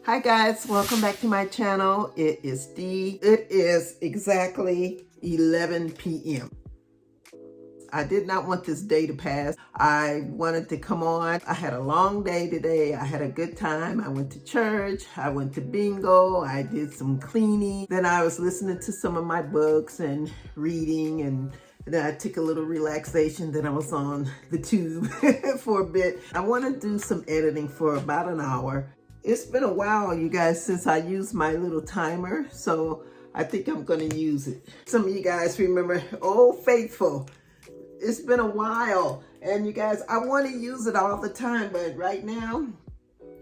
Hi guys, welcome back to my channel. It is exactly 11 p.m. I did not want this day to pass. I wanted to come on. I had a long day today. I had a good time. I went to church. I went to bingo. I did some cleaning. Then I was listening to some of my books and reading, and then I took a little relaxation. Then I was on the tube for a bit. I want to do some editing for about an hour. It's been a while, you guys, since I used my little timer, so I think I'm going to use it. Some of you guys remember, oh, faithful. It's been a while, and you guys, I want to use it all the time, but right now,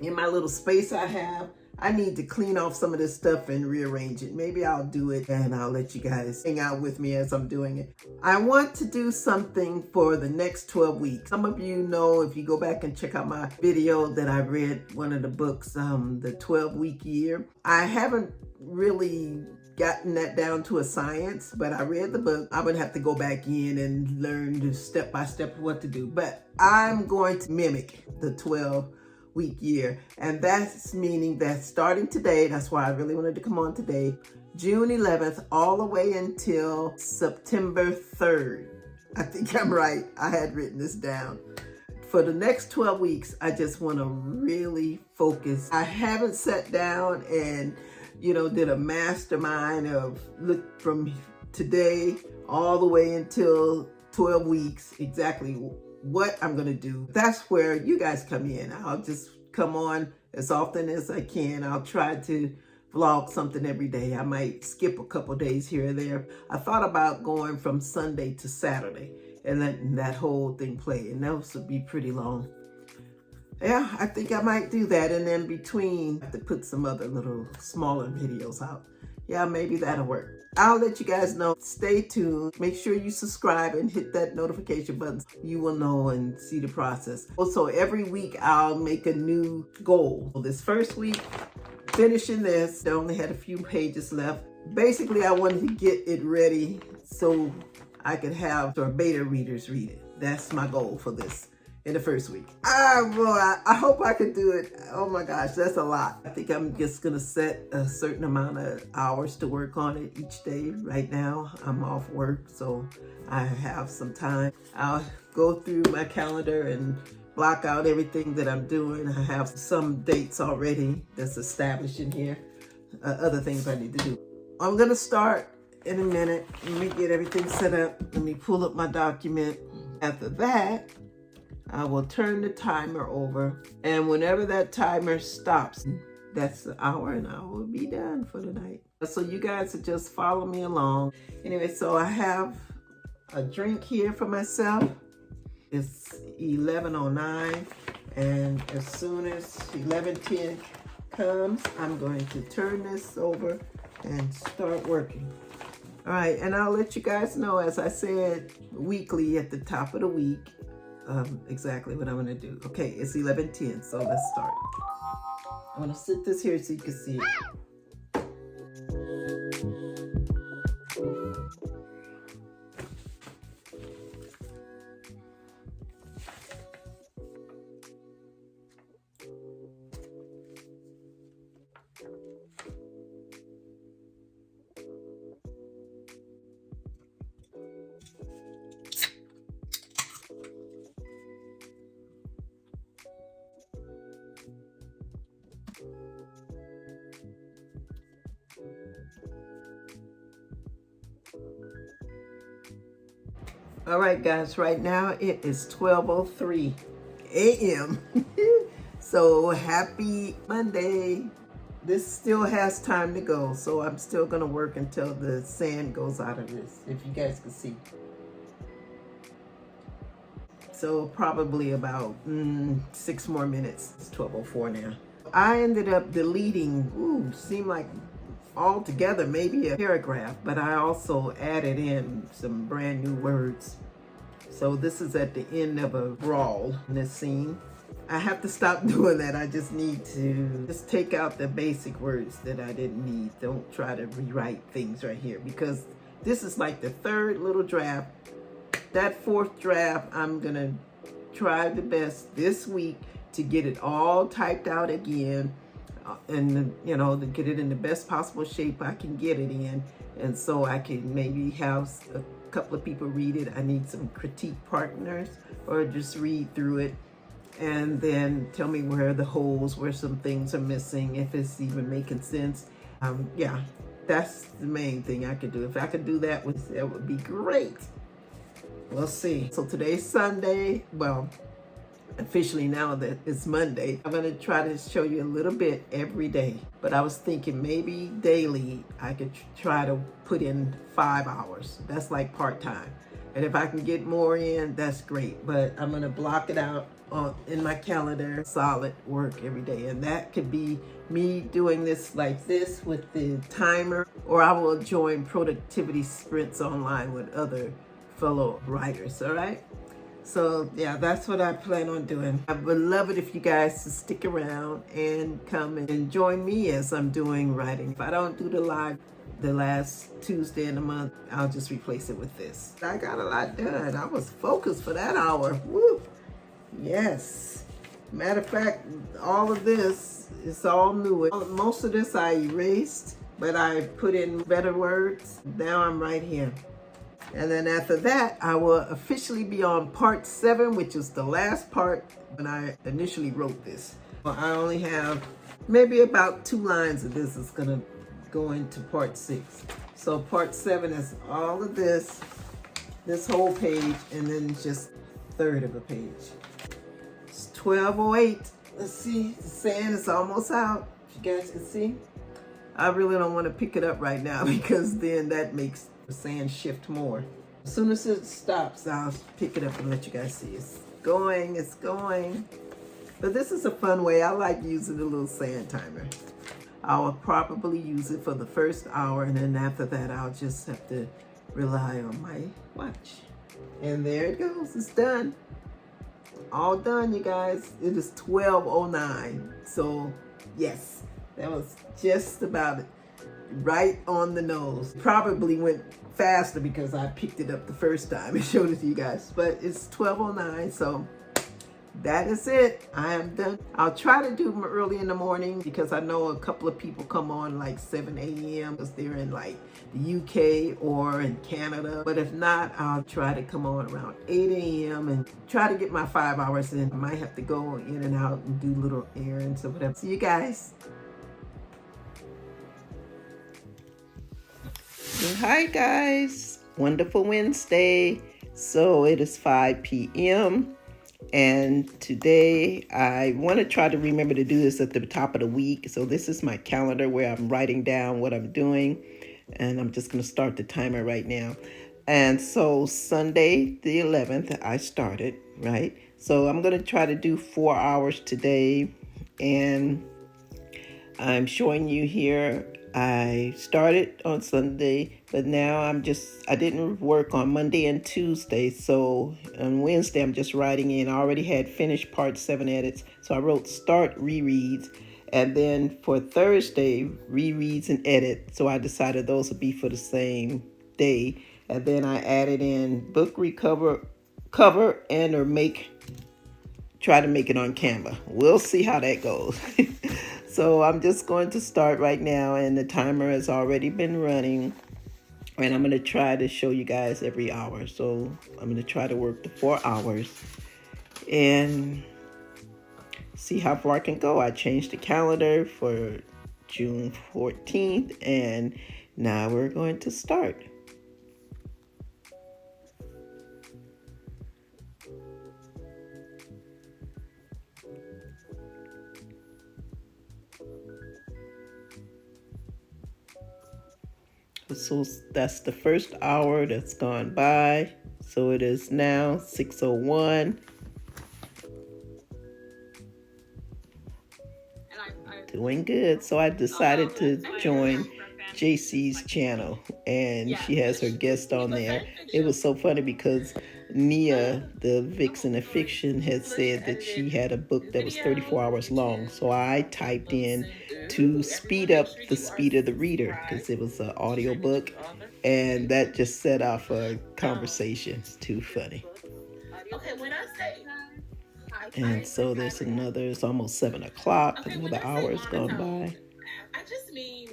in my little space I have, I need to clean off some of this stuff and rearrange it. Maybe I'll do it and I'll let you guys hang out with me as I'm doing it. I want to do something for the next 12 weeks. Some of you know, if you go back and check out my video that I read, one of the books, the 12-week year. I haven't really gotten that down to a science, but I read the book. I would have to go back in and learn the step by step what to do. But I'm going to mimic the 12-week year, and that's meaning that starting today, that's why I really wanted to come on today, June 11th all the way until September 3rd. I think I'm right. I had written this down. For the next 12 weeks, I just want to really focus. I haven't sat down and did a mastermind of look from today all the way until 12 weeks, exactly what I'm going to do. That's where you guys come in. I'll just come on as often as I can. I'll try to vlog something every day. I might skip a couple days here or there. I thought about going from Sunday to Saturday and letting that whole thing play, and those would be pretty long. Yeah, I think I might do that, and then between, I have to put some other little smaller videos out. Yeah, maybe that'll work. I'll let you guys know. Stay tuned. Make sure you subscribe and hit that notification button. You will know and see the process. Also, every week I'll make a new goal. This first week, finishing this, I only had a few pages left. Basically, I wanted to get it ready so I could have our beta readers read it. That's my goal for this. In the first week. I hope I can do it. Oh my gosh, that's a lot. I think I'm just gonna set a certain amount of hours to work on it each day. Right now, I'm off work, so I have some time. I'll go through my calendar and block out everything that I'm doing. I have some dates already that's established in here. Other things I need to do. I'm gonna start in a minute. Let me get everything set up. Let me pull up my document. After that, I will turn the timer over, and whenever that timer stops, that's the hour, and I will be done for the night. So you guys will just follow me along. Anyway, so I have a drink here for myself. It's 11:09, and as soon as 11:10 comes, I'm going to turn this over and start working. All right, and I'll let you guys know, as I said, weekly at the top of the week, exactly what I'm gonna do. Okay, it's 11:10, so let's start. I'm gonna sit this here so you can see it. All right, guys, right now it is 12:03 a.m. So happy Monday. This still has time to go, so I'm still gonna work until the sand goes out of this, if you guys can see. So probably about 6 more minutes. It's 12:04 now. I ended up deleting, seemed like altogether maybe a paragraph, but I also added in some brand new words. So this is at the end of a brawl in this scene. I have to stop doing that. I just need to just take out the basic words that I didn't need. Don't try to rewrite things right here, because this is like the third little draft. That fourth draft, I'm gonna try the best this week to get it all typed out again. and you know, to get it in the best possible shape I can get it in, and so I can maybe have a couple of people read it. I need some critique partners, or just read through it and then tell me where the holes, where some things are missing, if it's even making sense. Yeah, that's the main thing I could do. If I could do that, that would be great. We'll see. So today's Sunday. Well, officially now that it's Monday, I'm going to try to show you a little bit every day. But I was thinking maybe daily I could try to put in 5 hours. That's like part-time. And if I can get more in, that's great. But I'm going to block it out in my calendar, solid work every day. And that could be me doing this like this with the timer, or I will join productivity sprints online with other fellow writers, all right? So yeah, that's what I plan on doing. I would love it if you guys to stick around and come and join me as I'm doing writing. If I don't do the live the last Tuesday in the month, I'll just replace it with this. I got a lot done. I was focused for that hour. Woo! Yes. Matter of fact, all of this is all new. Most of this I erased, but I put in better words. Now I'm right here. And then after that, I will officially be on part 7, which is the last part when I initially wrote this. Well, I only have maybe about 2 lines of this is gonna go into part 6. So part 7 is all of this whole page, and then just a third of a page. It's 12:08. Let's see, the sand is almost out. If you guys can see. I really don't want to pick it up right now because then that makes the sand shift more. As soon as it stops, I'll pick it up and let you guys see. It's going. But this is a fun way. I like using the little sand timer. I will probably use it for the first hour, and then after that, I'll just have to rely on my watch. And there it goes. It's done. All done, you guys. It is 12:09. So, yes, that was just about it. Right on the nose. Probably went faster because I picked it up the first time and showed it to you guys. But it's 12:09, so that is it. I am done. I'll try to do them early in the morning because I know a couple of people come on like 7 a.m. because they're in like the UK or in Canada. But if not, I'll try to come on around 8 a.m. and try to get my 5 hours in. I might have to go in and out and do little errands or whatever. See you guys. Hi guys, wonderful Wednesday. So it is 5 p.m. and today I want to try to remember to do this at the top of the week. So this is my calendar where I'm writing down what I'm doing, and I'm just going to start the timer right now. And so Sunday the 11th I started, right? So I'm going to try to do 4 hours today, and I'm showing you here. I started on Sunday, but now I didn't work on Monday and Tuesday. So on Wednesday, I'm just writing in. I already had finished part 7 edits. So I wrote start rereads. And then for Thursday, rereads and edit. So I decided those would be for the same day. And then I added in book cover and try to make it on Canva. We'll see how that goes. So I'm just going to start right now, and the timer has already been running, and I'm going to try to show you guys every hour. So I'm going to try to work the 4 hours and see how far I can go. I changed the calendar for June 14th, and now we're going to start. So that's the first hour that's gone by. So it is now 6:01. Doing good. So I decided to join JC's channel, and she has her guest on there. It was so funny because Nia, the vixen of fiction, had said that she had a book that was 34 hours long. So I typed in to speed up the speed of the reader because it was an audio book, and that just set off a conversation. It's too funny. Okay, when I say hi And so there's another, it's almost 7 o'clock, another hour has gone by. I just mean,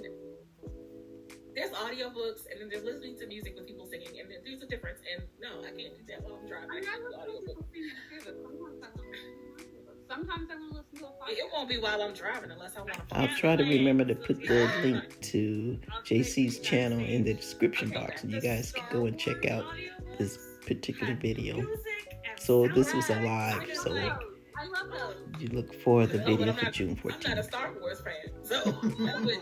there's audiobooks and then there's listening to music with people singing, and there's a difference. And no, I can't do that while I'm driving. Sometimes I want to listen to a podcast. It won't be while I'm driving unless I want to. I'll try to remember to put the link to JC's channel in the description box, and you guys can go and check out this particular video. So this was a live, so you look for the video for June 14th. I'm not a Star Wars fan, so that would.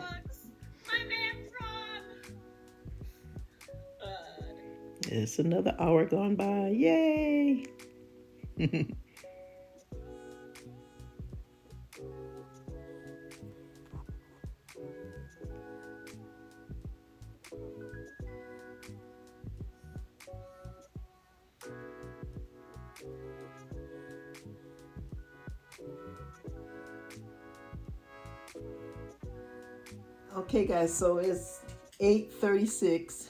It's another hour gone by. Yay! Okay guys, so it's 8:36.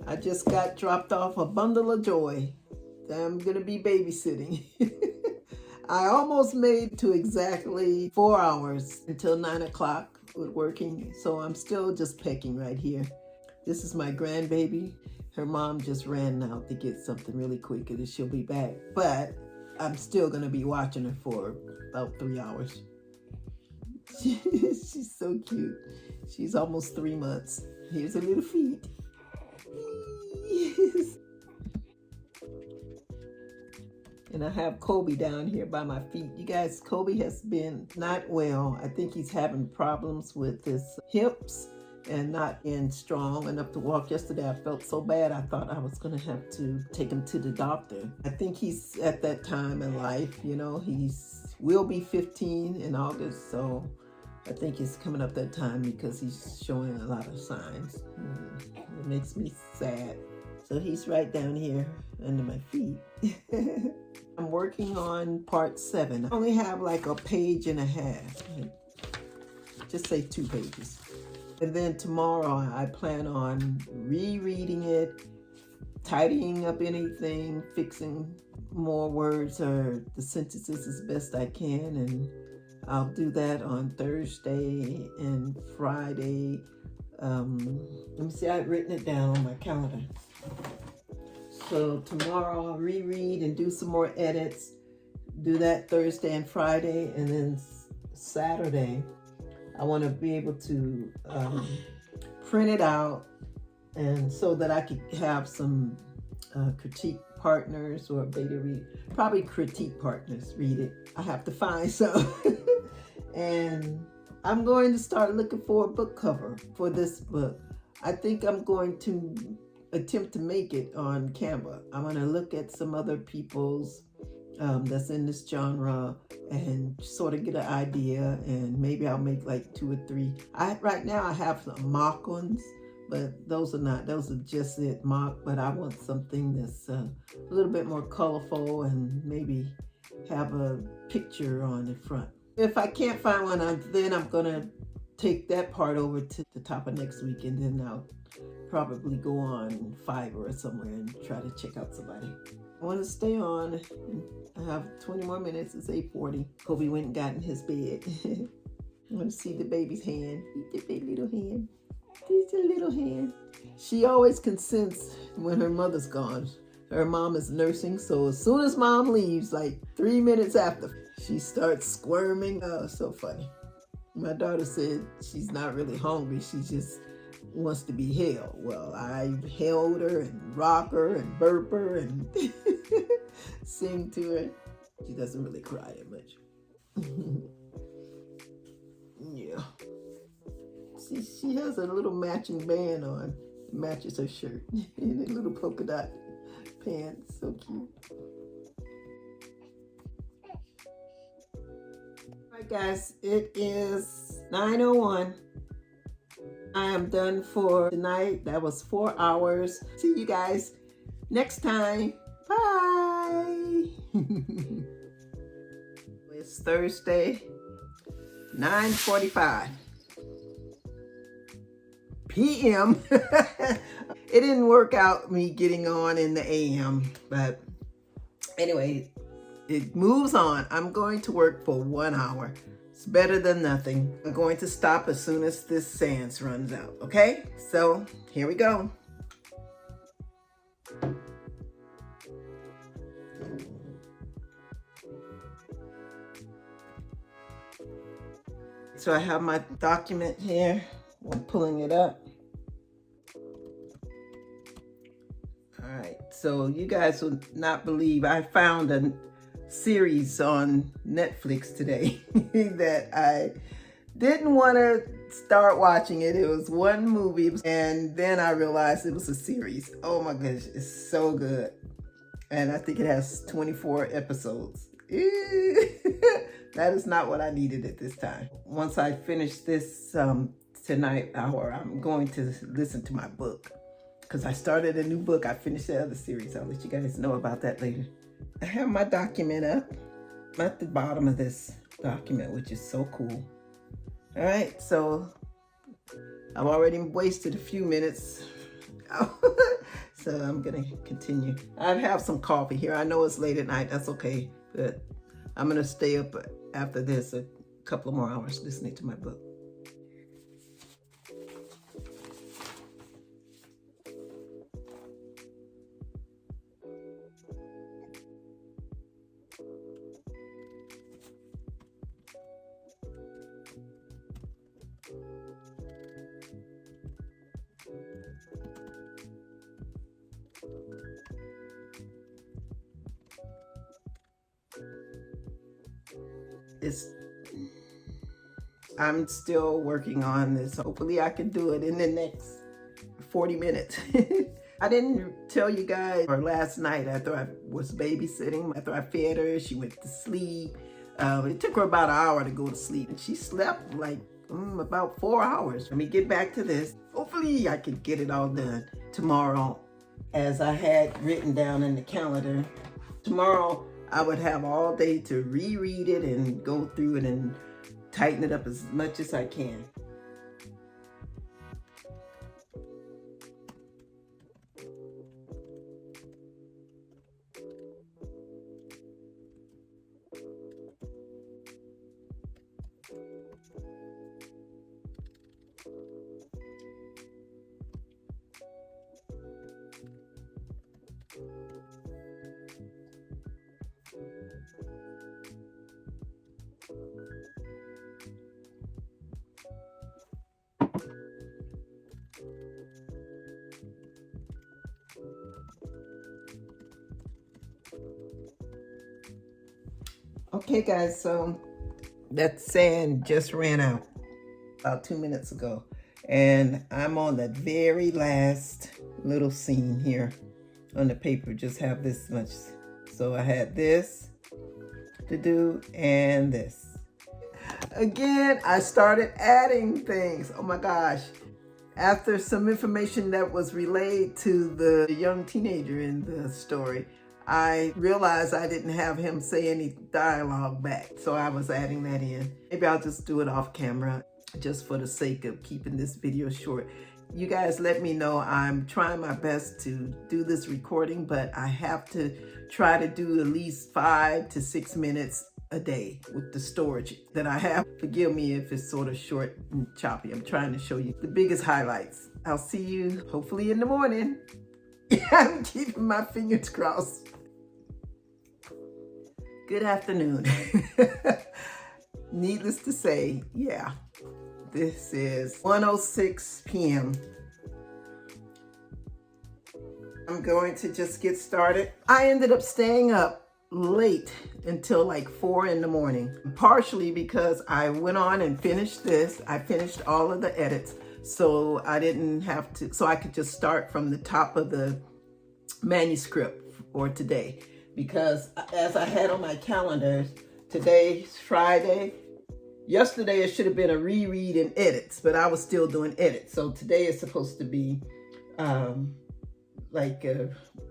I just got dropped off a bundle of joy. I'm gonna be babysitting. I almost made to exactly 4 hours until 9 o'clock with working, so I'm still just pecking right here. This is my grandbaby. Her mom just ran out to get something really quick and she'll be back, but I'm still gonna be watching her for about 3 hours. She's so cute. She's almost 3 months. Here's her little feet. And I have Kobe down here by my feet. You guys, Kobe has been not well. I think he's having problems with his hips and not being strong enough to walk. Yesterday I felt so bad I thought I was gonna have to take him to the doctor. I think he's at that time in life, you know, will be 15 in August, so I think it's coming up that time because he's showing a lot of signs. It makes me sad. So he's right down here under my feet. I'm working on part 7. I only have like a page and a half. Just say 2 pages. And then tomorrow I plan on rereading it, tidying up anything, fixing more words or the sentences as best I can, and I'll do that on Thursday and Friday. Let me see, I've written it down on my calendar. So tomorrow I'll reread and do some more edits, do that Thursday and Friday, and then Saturday I want to be able to print it out, and so that I could have some critique partners or beta read, probably critique partners read it. I have to find some. And I'm going to start looking for a book cover for this book. I think I'm going to attempt to make it on Canva. I'm going to look at some other people's that's in this genre and sort of get an idea, and maybe I'll make like 2 or 3. Right now I have some mock ones, but those are just it, mock, but I want something that's a little bit more colorful and maybe have a picture on the front. If I can't find one, then I'm gonna take that part over to the top of next week, and then I'll probably go on Fiverr or somewhere and try to check out somebody. I want to stay on. I have 20 more minutes. It's 8:40. Kobe went and got in his bed. I want to see the baby's hand. Eat the baby little hand. It's a little hand. She always can sense when her mother's gone. Her mom is nursing, so as soon as mom leaves, like 3 minutes after, she starts squirming. Oh, so funny. My daughter said she's not really hungry. She just wants to be held. Well, I've held her and rock her and burp her and sing to her. She doesn't really cry that much. Yeah. She has a little matching band on. It matches her shirt. And a little polka dot pants. So cute. Alright guys, it is 9:01. I am done for tonight. That was 4 hours. See you guys next time. Bye. It's Thursday, 9:45 p.m. It didn't work out me getting on in the a.m. But anyway, it moves on. I'm going to work for 1 hour. It's better than nothing. I'm going to stop as soon as this sand runs out, okay? So here we go. So I have my document here. I'm pulling it up. All right, so you guys will not believe I found a series on Netflix today that I didn't want to start watching it. It was one movie, and then I realized it was a series. Oh my gosh, it's so good. And I think it has 24 episodes. That is not what I needed at this time. Once I finish this tonight hour, I'm going to listen to my book because I started a new book. I finished the other series. I'll let you guys know about that later. I have my document up. I'm at the bottom of this document, which is so cool. All right, so I've already wasted a few minutes. So I'm gonna continue. I have some coffee here. I know it's late at night, that's okay. But I'm gonna stay up after this a couple of more hours listening to my book. I'm still working on this. Hopefully I can do it in the next 40 minutes. I didn't tell you guys, or last night after I was babysitting, after I fed her, she went to sleep. It took her about an hour to go to sleep, and she slept like about 4 hours. Let me get back to this. Hopefully I can get it all done tomorrow, as I had written down in the calendar. Tomorrow I would have all day to reread it and go through it and tighten it up as much as I can. Okay guys, so that sand just ran out about 2 minutes ago, and I'm on the very last little scene here on the paper. Just have this much. So I had this to do and this. Again, I started adding things. Oh my gosh. After some information that was relayed to the young teenager in the story, I realized I didn't have him say any dialogue back, so I was adding that in. Maybe I'll just do it off camera, just for the sake of keeping this video short. You guys let me know. I'm trying my best to do this recording, but I have to try to do at least 5 to 6 minutes a day with the storage that I have. Forgive me if it's sort of short and choppy. I'm trying to show you the biggest highlights. I'll see you hopefully in the morning. I'm keeping my fingers crossed. Good afternoon. Needless to say, yeah, this is 1:06 p.m. I'm going to just get started. I ended up staying up late until like 4 in the morning, partially because I went on and finished this. I finished all of the edits, so I didn't have to, so I could just start from the top of the manuscript for today. Because as I had on my calendar, today's Friday. Yesterday it should have been a reread and edits, but I was still doing edits. So today is supposed to be I'm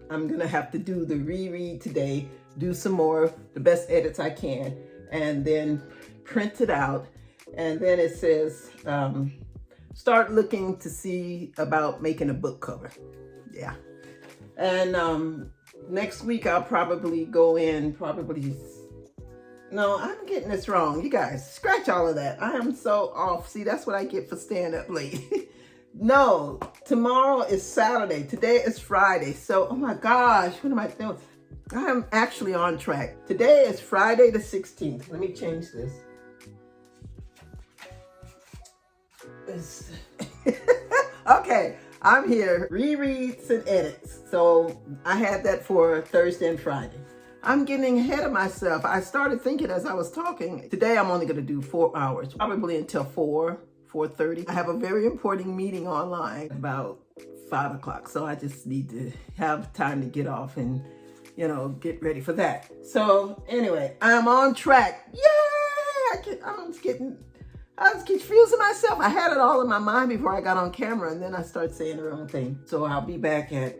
gonna have to do the reread today, do some more, the best edits I can, and then print it out. And then it says, start looking to see about making a book cover. Yeah. And next week I'll probably go in, probably No, I'm getting this wrong. You guys, scratch all of that. I am so off. See, that's what I get for staying up late. No, tomorrow is Saturday. Today is Friday. So, oh my gosh, what am I doing? I am actually on track. Today is Friday the 16th. Let me change this. Okay, I'm here. Rereads and edits. So I had that for Thursday and Friday. I'm getting ahead of myself. I started thinking as I was talking. Today I'm only going to do 4 hours, probably until 4:30. I have a very important meeting online about 5 o'clock. So I just need to have time to get off and, you know, get ready for that. So anyway, I'm on track. Yay! I was confusing myself. I had it all in my mind before I got on camera, and then I started saying the wrong thing. So I'll be back at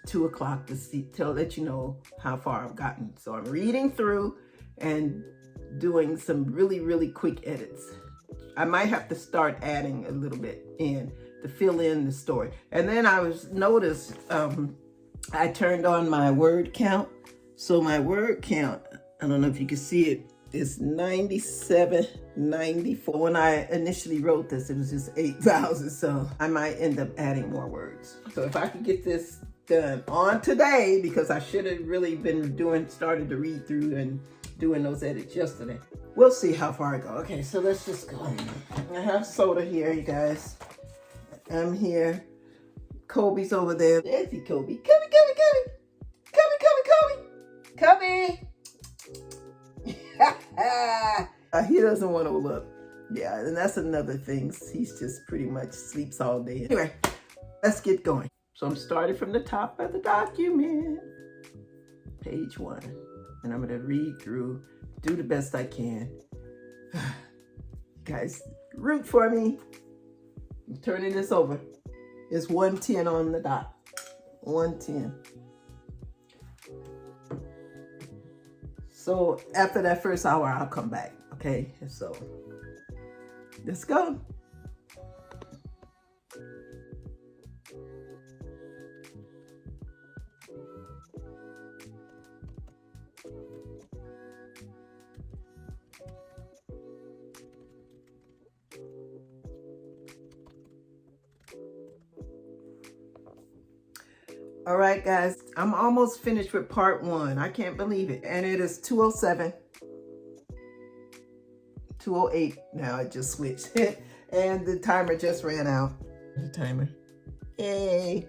2 o'clock to let you know how far I've gotten. So I'm reading through and doing some really, really quick edits. I might have to start adding a little bit in to fill in the story. And then noticed I turned on my word count. So my word count, I don't know if you can see it, is 9794. When I initially wrote this, it was just 8,000. So I might end up adding more words. So if I could get this done on today, because I should have really been started to read through and doing those edits yesterday. We'll see how far I go. Okay, so let's just go. I have soda here, you guys. I'm here. Kobe's over there. There's Kobe. Kobe. He doesn't want to look. Yeah, and that's another thing. He's just pretty much sleeps all day. Anyway, let's get going. So I'm starting from the top of the document. Page 1. And I'm going to read through, do the best I can. Guys, root for me. I'm turning this over. It's 110 on the dot. 110. So after that first hour, I'll come back. Okay, so let's go. All right, guys, I'm almost finished with part 1. I can't believe it. And it is 2:07. 2:08 now. I just switched. And the timer just ran out. The timer. Yay.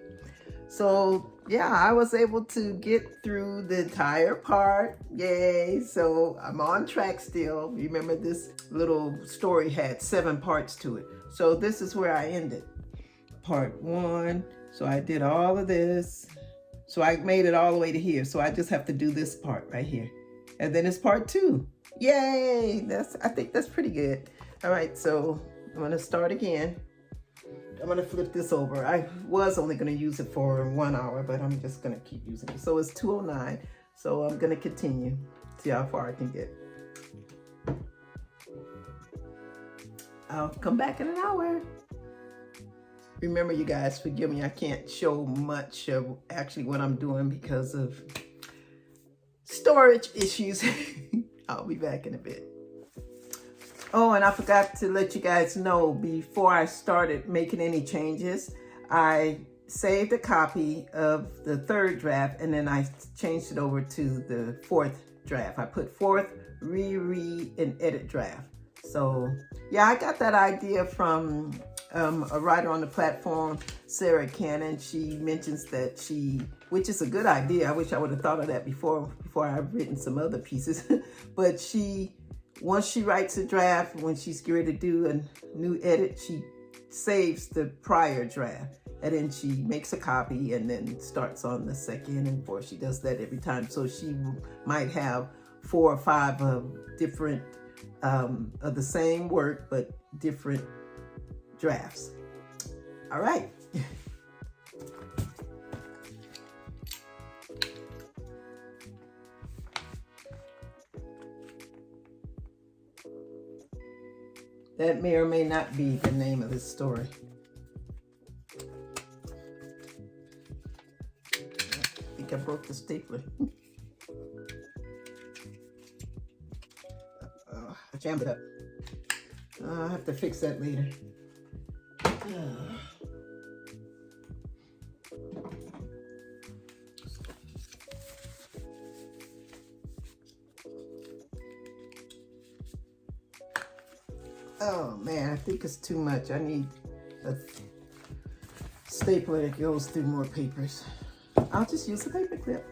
So, yeah, I was able to get through the entire part. Yay. So, I'm on track still. Remember, this little story had 7 parts to it. So, this is where I ended. Part 1. So I did all of this. So I made it all the way to here. So I just have to do this part right here. And then it's part 2. Yay! I think that's pretty good. All right, so I'm gonna start again. I'm gonna flip this over. I was only gonna use it for 1 hour, but I'm just gonna keep using it. So it's 2:09. So I'm gonna continue, see how far I can get. I'll come back in an hour. Remember, you guys, forgive me, I can't show much of actually what I'm doing because of storage issues. I'll be back in a bit. Oh, and I forgot to let you guys know, before I started making any changes, I saved a copy of the 3rd draft and then I changed it over to the 4th draft. I put 4th, reread, and edit draft. So yeah, I got that idea from a writer on the platform, Sarah Cannon. She mentions that which is a good idea. I wish I would have thought of that before I've written some other pieces. But once she writes a draft, when she's ready to do a new edit, she saves the prior draft. And then she makes a copy and then starts on the second and fourth. She does that every time. So she might have 4 or 5 different of the same work, but different drafts. All right. That may or may not be the name of this story. I think I broke the stapler. jammed it up. I'll have to fix that later. Oh man, I think it's too much. I need a stapler that goes through more papers. I'll just use a paper clip.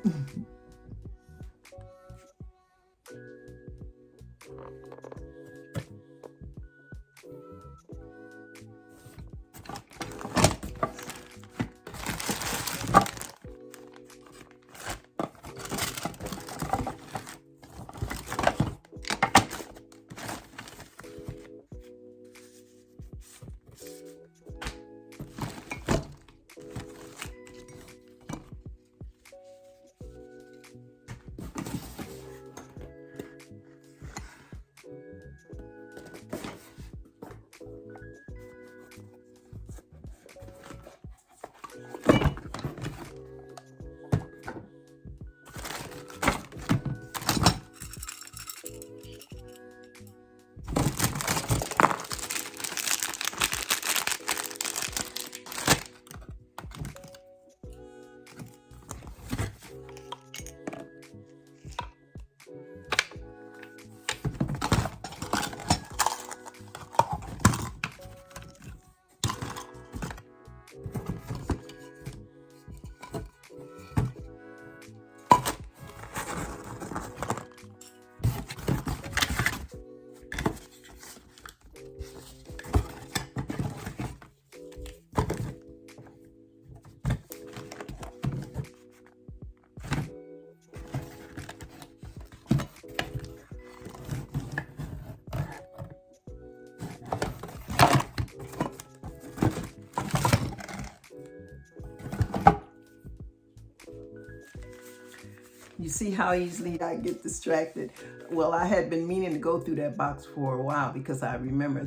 You see how easily I get distracted? Well, I had been meaning to go through that box for a while because I remember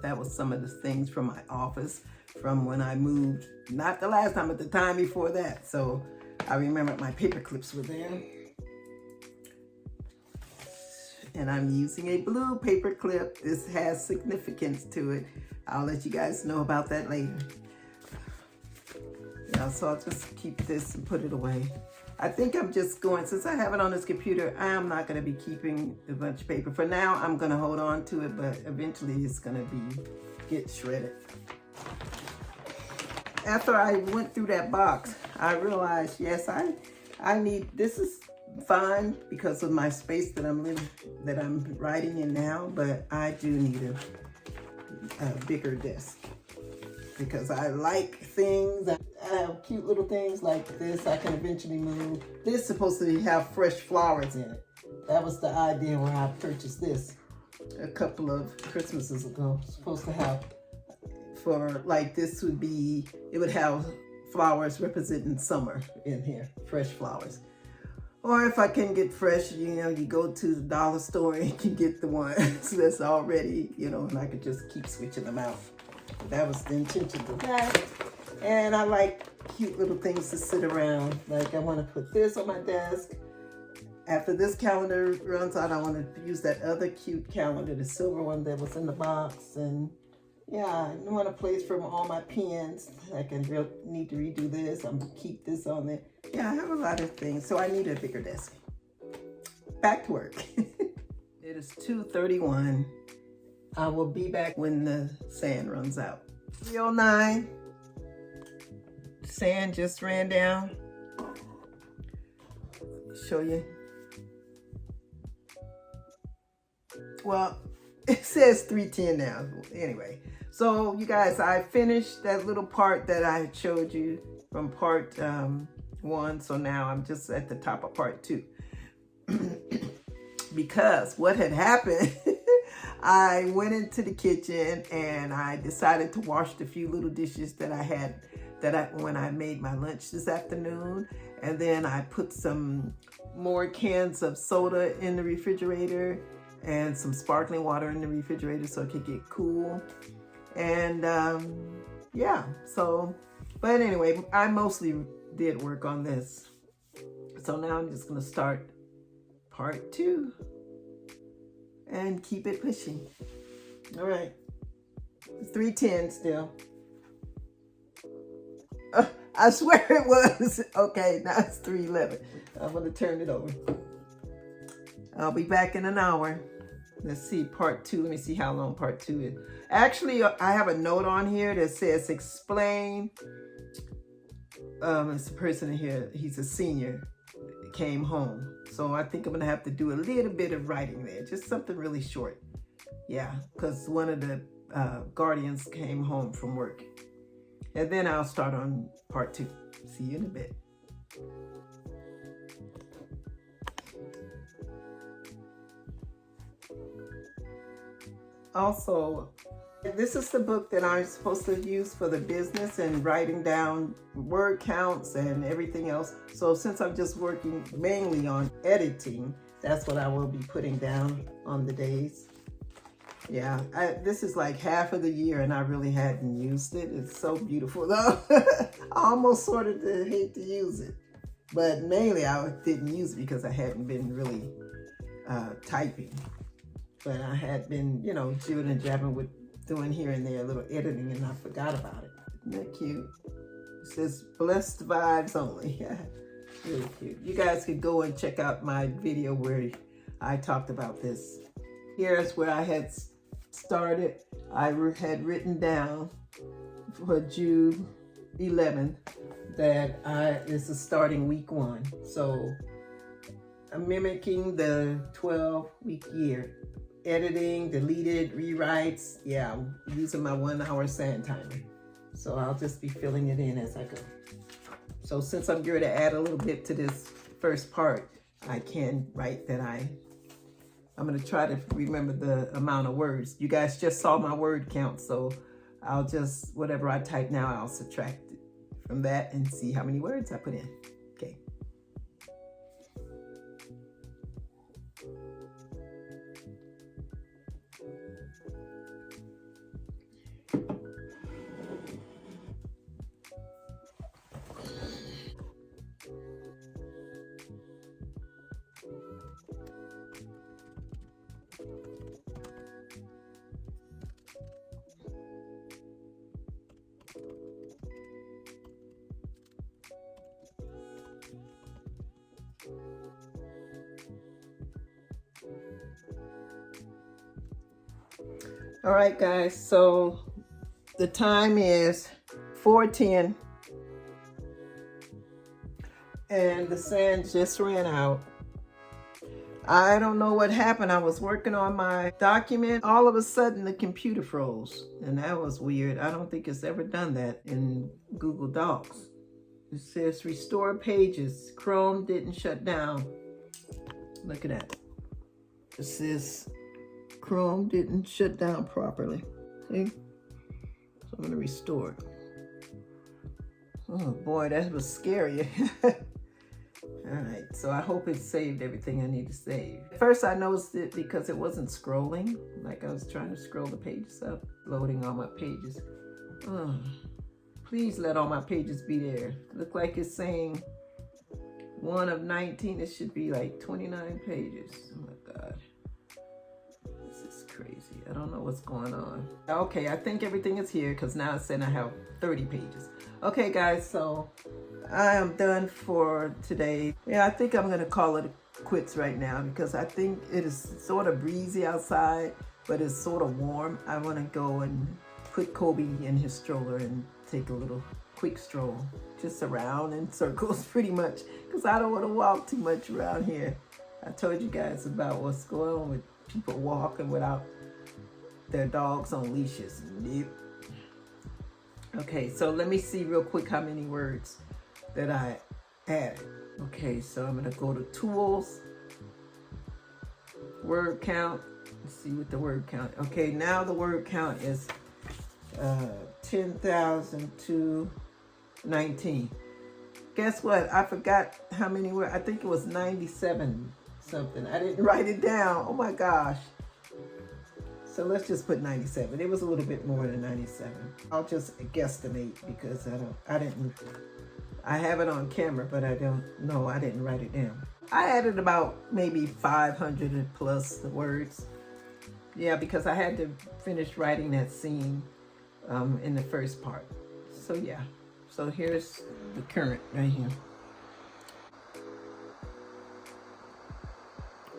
that was some of the things from my office from when I moved, not the last time, but the time before that. So I remember my paper clips were there. And I'm using a blue paper clip. This has significance to it. I'll let you guys know about that later. Yeah, so I'll just keep this and put it away. I think I'm just going, since I have it on this computer, I'm not going to be keeping a bunch of paper. For now, I'm going to hold on to it, but eventually it's going to get shredded. After I went through that box, I realized, yes, I need, this is fine because of my space that I'm writing in now, but I do need a bigger desk because I like things. I have cute little things like this I can eventually move. This is supposed to have fresh flowers in it. That was the idea when I purchased this a couple of Christmases ago. It's supposed to have, for like this would be, it would have flowers representing summer in here, fresh flowers. Or if I can get fresh, you know, you go to the dollar store and you can get the ones that's already, you know, and I could just keep switching them out. That was the intention of that. And I like cute little things to sit around. Like I want to put this on my desk. After this calendar runs out, I want to use that other cute calendar, the silver one that was in the box. And yeah, I want a place for all my pens. I need to redo this. I'm going to keep this on there. Yeah, I have a lot of things. So I need a bigger desk. Back to work. It is 2:31. I will be back when the sand runs out. 3:09. Sand just ran down. Show you. Well, it says 3:10 now. Anyway, so you guys, I finished that little part that I showed you from part 1. So now I'm just at the top of part 2. Because what had happened, I went into the kitchen and I decided to wash the few little dishes that I had when I made my lunch this afternoon. And then I put some more cans of soda in the refrigerator and some sparkling water in the refrigerator so it could get cool. And yeah, so, but anyway, I mostly did work on this. So now I'm just gonna start part 2. and keep it pushing. All right. 310 still. I swear it was. Okay, now it's 311. I'm going to turn it over. I'll be back in an hour. Let's see part 2. Let me see how long part 2 is. Actually, I have a note on here that says explain. It's a person here. He's a senior. Came home. So I think I'm going to have to do a little bit of writing there. Just something really short. Yeah, because one of the guardians came home from work. And then I'll start on part 2. See you in a bit. Also, this is the book that I'm supposed to use for the business and writing down word counts and everything else. So since I'm just working mainly on editing, that's what I will be putting down on the days. Yeah, this is like half of the year and I really hadn't used it. It's so beautiful though. I almost sort of hate to use it. But mainly I didn't use it because I hadn't been really typing. But I had been, you know, jibbing and jabbing with doing here and there a little editing and I forgot about it. Isn't that cute? It says blessed vibes only. Yeah, really cute. You guys could go and check out my video where I talked about this. Here's where I had started. I had written down for June 11th that this is starting week 1. So I'm mimicking the 12-week year. Editing, deleted, rewrites. Yeah, I'm using my 1-hour sand timer. So I'll just be filling it in as I go. So since I'm going to add a little bit to this first part, I can write that I'm going to try to remember the amount of words. You guys just saw my word count, so I'll just, whatever I type now, I'll subtract it from that and see how many words I put in. Okay. All right, guys, so the time is 4:10 and the sand just ran out. I don't know what happened. I was working on my document. All of a sudden, the computer froze, and that was weird. I don't think it's ever done that in Google Docs. It says restore pages. Chrome didn't shut down. Look at that. It says Chrome didn't shut down properly. See? So I'm going to restore it. Oh boy, that was scary. All right, so I hope it saved everything I need to save. At first I noticed it because it wasn't scrolling. Like I was trying to scroll the pages up, loading all my pages. Oh, please let all my pages be there. Look like it's saying 1 of 19. It should be like 29 pages. Oh my God. This is crazy. I don't know what's going on. Okay, I think everything is here because now it's saying I have 30 pages. Okay, guys, so I am done for today. Yeah, I think I'm going to call it quits right now because I think it is sort of breezy outside, but it's sort of warm. I want to go and put Kobe in his stroller and take a little quick stroll just around in circles pretty much because I don't want to walk too much around here. I told you guys about what's going on with people walking without their dogs on leashes. Yep. Okay, so let me see real quick how many words that I added. Okay, so I'm gonna go to tools, word count. Let's see what the word count. Okay, now the word count is 10,219. Guess what? I forgot how many words. I think it was 97 something. I didn't write it down. Oh my gosh. So let's just put 97. It was a little bit more than 97. I'll just guesstimate because I have it on camera, but I don't know. I didn't write it down. I added about maybe 500 plus words. Yeah, because I had to finish writing that scene in the first part. So yeah, so here's the current right here.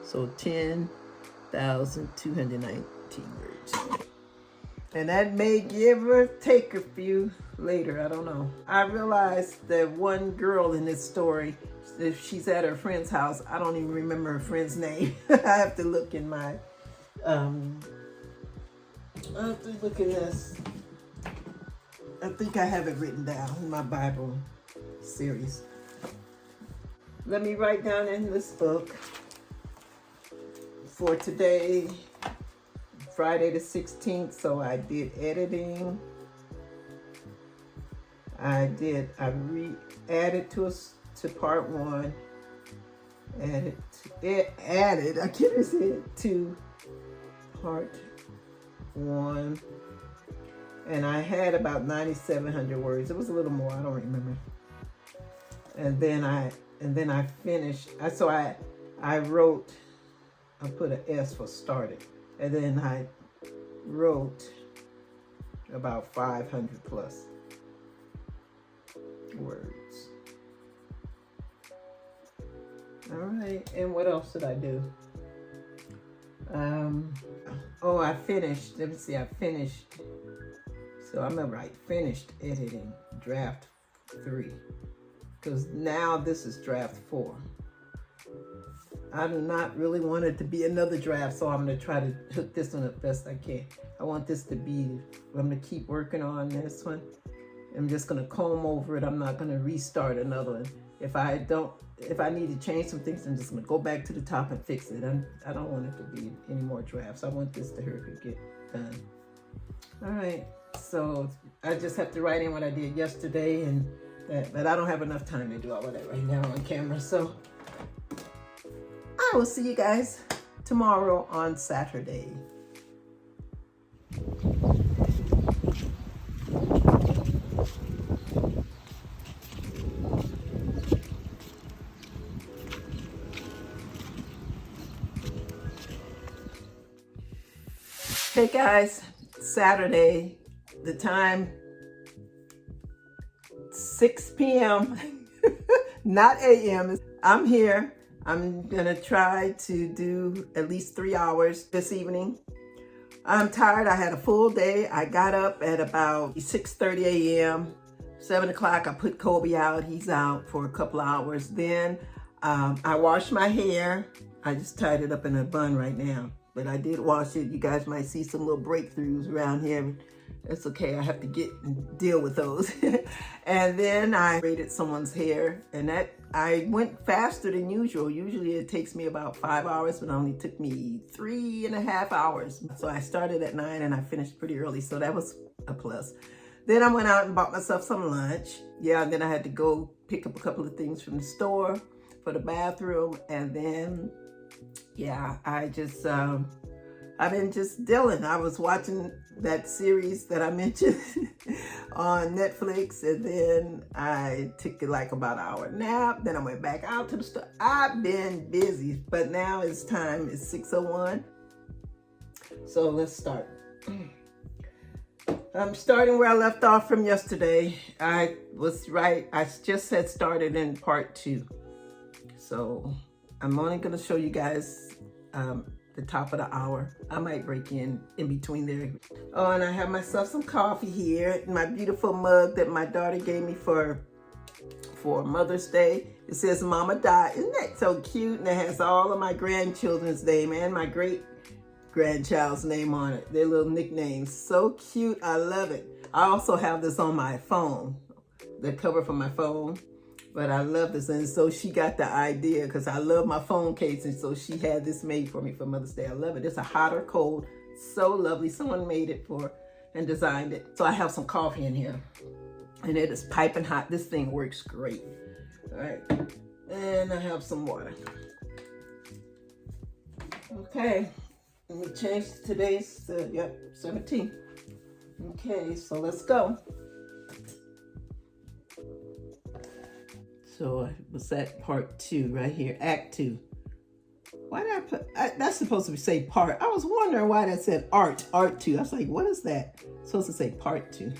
So 10,219 words. And that may give or take a few later, I don't know. I realized that one girl in this story, if she's at her friend's house, I don't even remember her friend's name. I have to look in my, I have to look in this. I think I have it written down in my Bible series. Let me write down in this book for today, Friday the 16th. So I did editing. I added to part 1. I can't even say it, to part 1. And I had about 9,700 words. It was a little more, I don't remember. And then I finished. So I wrote, I put an S for started. And then I wrote about 500 plus words. All right, and what else did I do? Oh, I finished, let me see, I finished. So I remember I finished editing draft 3, because now this is draft 4. I do not really want it to be another draft, so I'm going to try to hook this one up best I can. I want this to be, I'm going to keep working on this one. I'm just going to comb over it. I'm not going to restart another one. If I need to change some things, I'm just going to go back to the top and fix it. I don't want it to be any more drafts. I want this to hurry to get done. All right. So I just have to write in what I did yesterday, but I don't have enough time to do all of that right now on camera. So I will see you guys tomorrow on Saturday. Hey guys, Saturday, the time 6 p.m. not a.m. I'm here. I'm gonna try to do at least 3 hours this evening. I'm tired. I had a full day. I got up at about 6:30 a.m. 7 o'clock, I put Kobe out. He's out for a couple hours. Then I washed my hair. I just tied it up in a bun right now, but I did wash it. You guys might see some little breakthroughs around here. It's okay, I have to deal with those. And then I braided someone's hair, and I went faster than usual. Usually it takes me about 5 hours, but it only took me 3.5 hours. So I started at 9 and I finished pretty early, so that was a plus. Then I went out and bought myself some lunch. Yeah, and then I had to go pick up a couple of things from the store for the bathroom. And then, yeah, I've been just dealing. I was watching that series that I mentioned on Netflix, and then I took like about an hour nap. Then I went back out to the store. I've been busy, but now it's time. It's 6:01. So let's start. I'm starting where I left off from yesterday. I was right. I just had started in part 2. So I'm only going to show you guys the top of the hour. I might break in between there. Oh, and I have myself some coffee here. My beautiful mug that my daughter gave me for Mother's Day. It says Mama Dot. Isn't that so cute? And it has all of my grandchildren's name and my great grandchild's name on it. Their little nicknames. So cute. I love it. I also have this on my phone, the cover for my phone. But I love this, and so she got the idea because I love my phone case, and so she had this made for me for Mother's Day. I love it. It's a hot or cold. So lovely. Someone made it and designed it. So I have some coffee in here, and it is piping hot. This thing works great. All right, and I have some water. Okay, let me change today's, 17. Okay, so let's go. So I was at part 2 right here, act 2. Why did I put, that's supposed to say part. I was wondering why that said art 2. I was like, what is that? It's supposed to say part 2.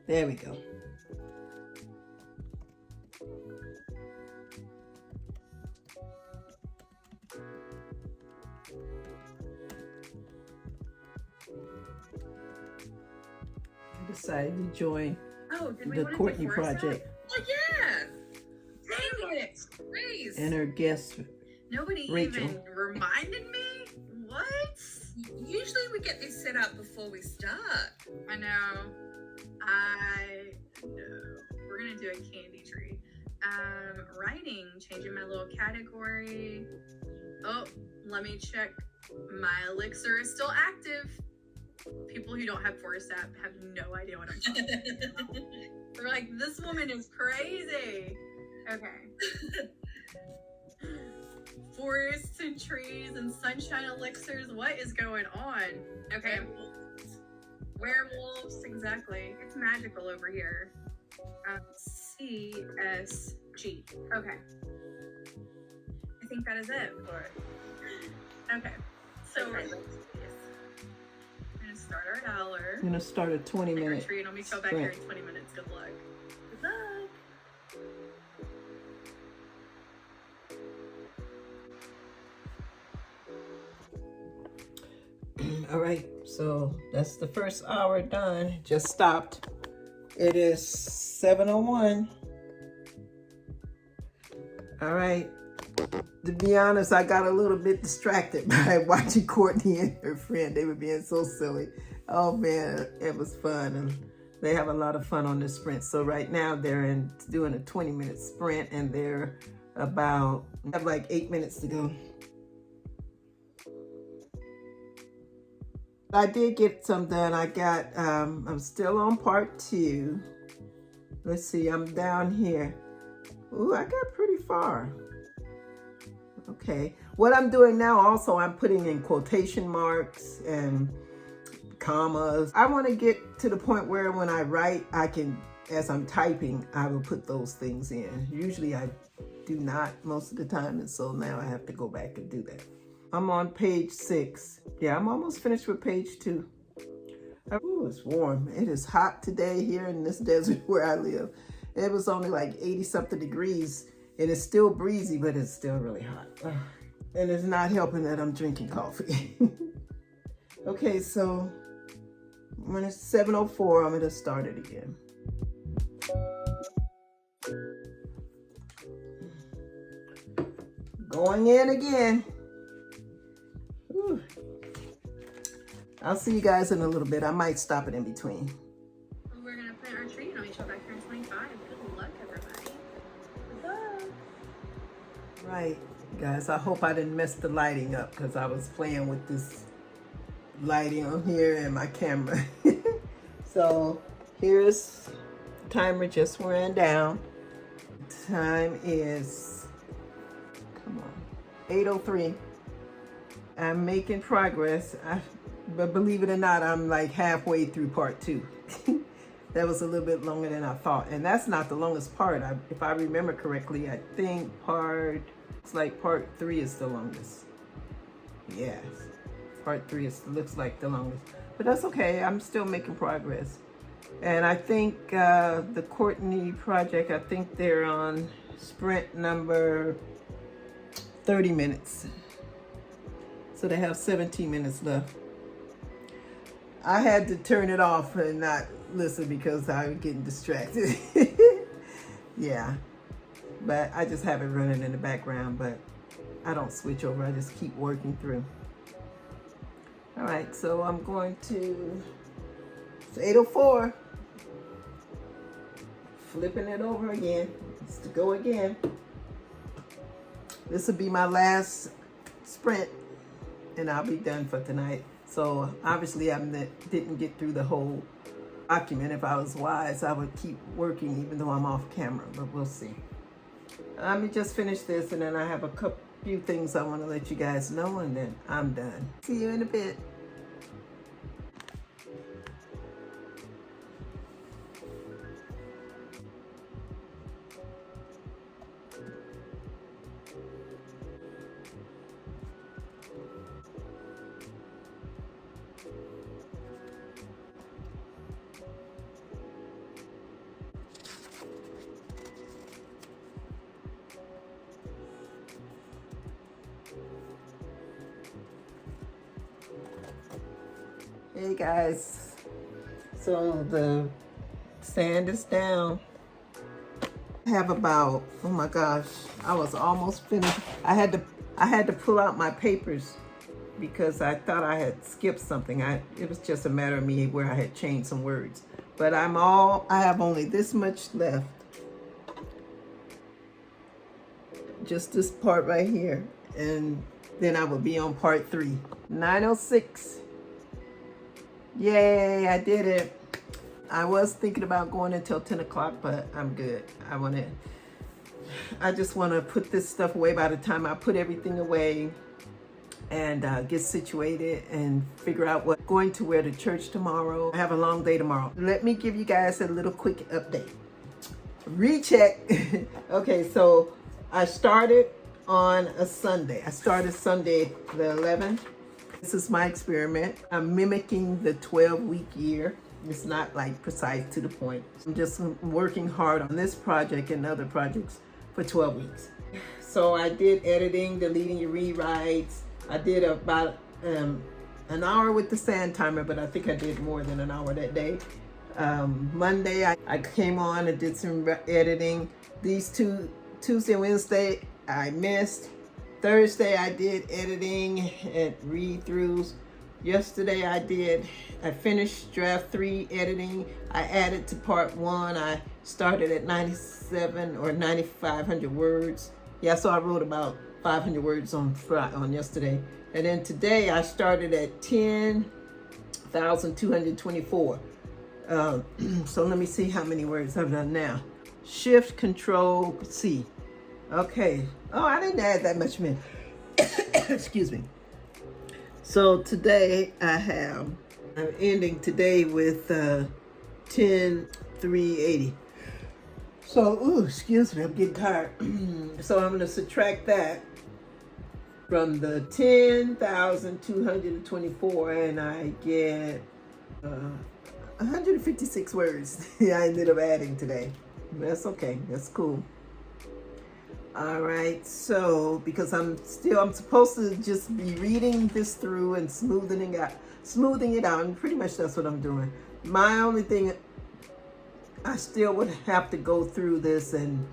There we go. I decided to join the Courtney project. Oh yeah! Dang it! Please. And her guest, Nobody Rachel. even reminded me? What? Usually we get these set up before we start. I know. I know. We're gonna do a candy tree. Writing, changing my little category. Oh, let me check. My elixir is still active. People who don't have Forest app have no idea what I'm talking about. They're like, this woman is crazy. Okay. Forests and trees and sunshine elixirs. What is going on? Okay. Werewolves, exactly. It's magical over here. CSG. Okay. I think that is it. Okay. So Okay. we're gonna start our Howler. I'm gonna start a 20-minute Retreat. I'll be back here in 20 minutes. Good luck. Good luck. All right, so that's the first hour done. Just stopped. It is 7:01. All right. To be honest, I got a little bit distracted by watching Courtney and her friend. They were being so silly. Oh man, it was fun. And they have a lot of fun on this sprint. So right now they're doing a 20-minute sprint, and they're have like 8 minutes to go. I did get some done. I'm still on part 2. Let's see, I'm down here. Ooh, I got pretty far. Okay, what I'm doing now also, I'm putting in quotation marks and commas. I want to get to the point where when I write, I can, as I'm typing, I will put those things in. Usually I do not most of the time, and so now I have to go back and do that. I'm on page 6. Yeah, I'm almost finished with page 2. Ooh, it's warm. It is hot today here in this desert where I live. It was only like 80-something degrees, and it's still breezy, but it's still really hot. And it's not helping that I'm drinking coffee. Okay, so when it's 7:04, I'm gonna start it again. Going in again. Whew. I'll see you guys in a little bit. I might stop it in between. We're gonna plant our tree and I'll meet you back here in 25. Good luck, everybody. Good luck. Right, guys, I hope I didn't mess the lighting up because I was playing with this lighting on here and my camera. So here's the timer just ran down. Time is, come on, 8:03. I'm making progress, but believe it or not, I'm like halfway through part 2. That was a little bit longer than I thought, and that's not the longest part. If I remember correctly, I think part 3 is the longest. Yes, part 3 looks like the longest, but that's okay. I'm still making progress. And I think the Courtney project, I think they're on sprint number 30 minutes. So they have 17 minutes left. I had to turn it off and not listen because I was getting distracted. Yeah, but I just have it running in the background, but I don't switch over. I just keep working through. All right, so I'm going to, it's 8:04. Flipping it over again. It's to go again. This will be my last sprint, and I'll be done for tonight. So obviously I didn't get through the whole document. If I was wise, I would keep working even though I'm off camera, but we'll see. Let me just finish this, and then I have a few things I want to let you guys know, and then I'm done. See you in a bit. Hey guys, so the sand is down. I have about, oh my gosh, I was almost finished. I had to pull out my papers because I thought I had skipped something. It was just a matter of me where I had changed some words. But I have only this much left. Just this part right here. And then I will be on part 3. 9:06. Yay, I did it. I was thinking about going until 10 o'clock, but I'm good. I just want to put this stuff away by the time I put everything away and get situated and figure out what going to wear to church tomorrow. I have a long day tomorrow. Let me give you guys a little quick update. Recheck. Okay, so I started on a Sunday. I started Sunday the 11th. This is my experiment. I'm mimicking the 12-week year. It's not like precise to the point. I'm just working hard on this project and other projects for 12 weeks. So I did editing, deleting your rewrites. I did about an hour with the sand timer, but I think I did more than an hour that day. Monday, I came on and did some editing. These Tuesday and Wednesday, I missed. Thursday, I did editing and read-throughs. Yesterday, I finished draft 3 editing. I added to part 1. I started at 97 or 9,500 words. Yeah, so I wrote about 500 words on yesterday. And then today, I started at 10,224. So let me see how many words I've done now. Shift, Control, C. Okay. Oh, I didn't add that much in. Excuse me. So today I'm ending today with 10,380. So, excuse me, I'm getting tired. So I'm going to subtract that from the 10,224 and I get 156 words. I ended up adding today. That's okay. That's cool. All right, so because I'm supposed to just be reading this through and smoothing it out, and pretty much that's what I'm doing. My only thing, I still would have to go through this and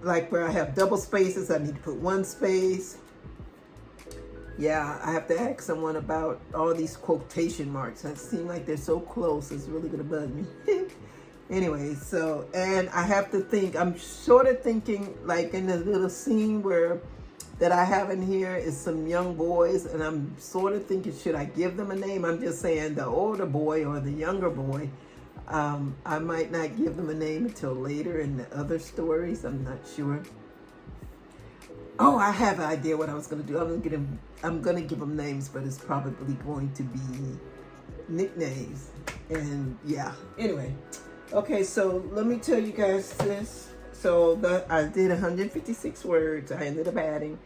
like where I have double spaces, I need to put 1 space. Yeah, I have to ask someone about all these quotation marks. That seem like they're so close, it's really gonna bug me. Anyway, so, and I have to think, I'm sort of thinking like in the little scene that I have in here is some young boys, and I'm sort of thinking, should I give them a name? I'm just saying the older boy or the younger boy. I might not give them a name until later in the other stories. I'm not sure. Oh, I have an idea what I was gonna do. I'm gonna give them names, but it's probably going to be nicknames. And yeah, anyway. Okay, so let me tell you guys this. So I did 156 words. I ended up adding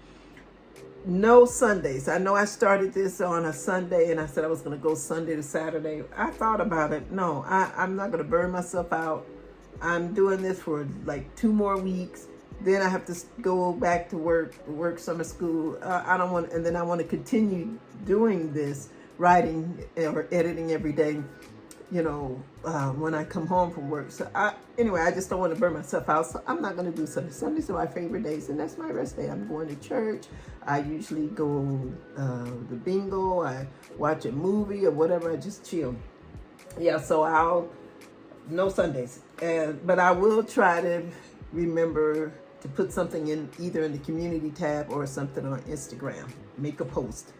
no Sundays. I know I started this on a Sunday and I said I was going to go Sunday to Saturday. I thought about it. No, I'm not going to burn myself out. I'm doing this for like 2 more weeks. Then I have to go back to work summer school. I don't want, and then I want to continue doing this, writing or editing every day. You know, when I come home from work. So anyway, I just don't want to burn myself out. So I'm not going to do Sunday. Sundays are my favorite days, and that's my rest day. I'm going to church. I usually go the bingo. I watch a movie or whatever. I just chill. Yeah, so no Sundays. But I will try to remember to put something in either in the community tab or something on Instagram. Make a post.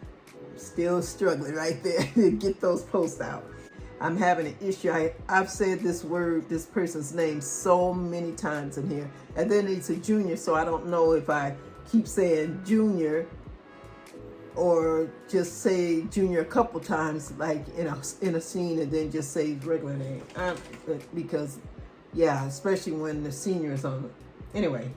Still struggling right there to get those posts out. I'm having an issue. I've said this person's name so many times in here. And then it's a junior, so I don't know if I keep saying junior or just say junior a couple times, like in a scene, and then just say regular name. Because, yeah, especially when the senior is on it. Anyway,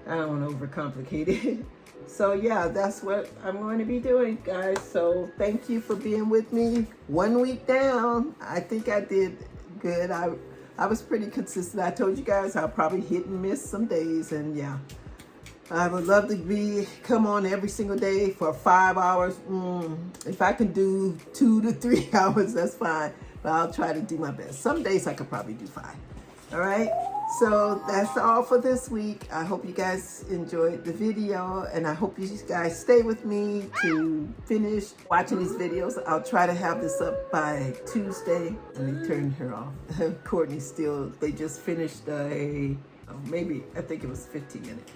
I don't want to overcomplicate it. So yeah, that's what I'm going to be doing, guys. So thank you for being with me. 1 week down. I think I did good. I was pretty consistent. I told you guys I'll probably hit and miss some days, and yeah. I would love to come on every single day for 5 hours. If I can do 2 to 3 hours, that's fine. But I'll try to do my best. Some days I could probably do 5. All right. So that's all for this week. I hope you guys enjoyed the video, and I hope you guys stay with me to finish watching these videos. I'll try to have this up by Tuesday. Let me turn her off. Courtney's still, they just finished maybe, I think it was 15 minutes.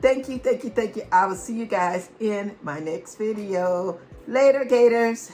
Thank you, thank you, thank you. I will see you guys in my next video. Later, Gators.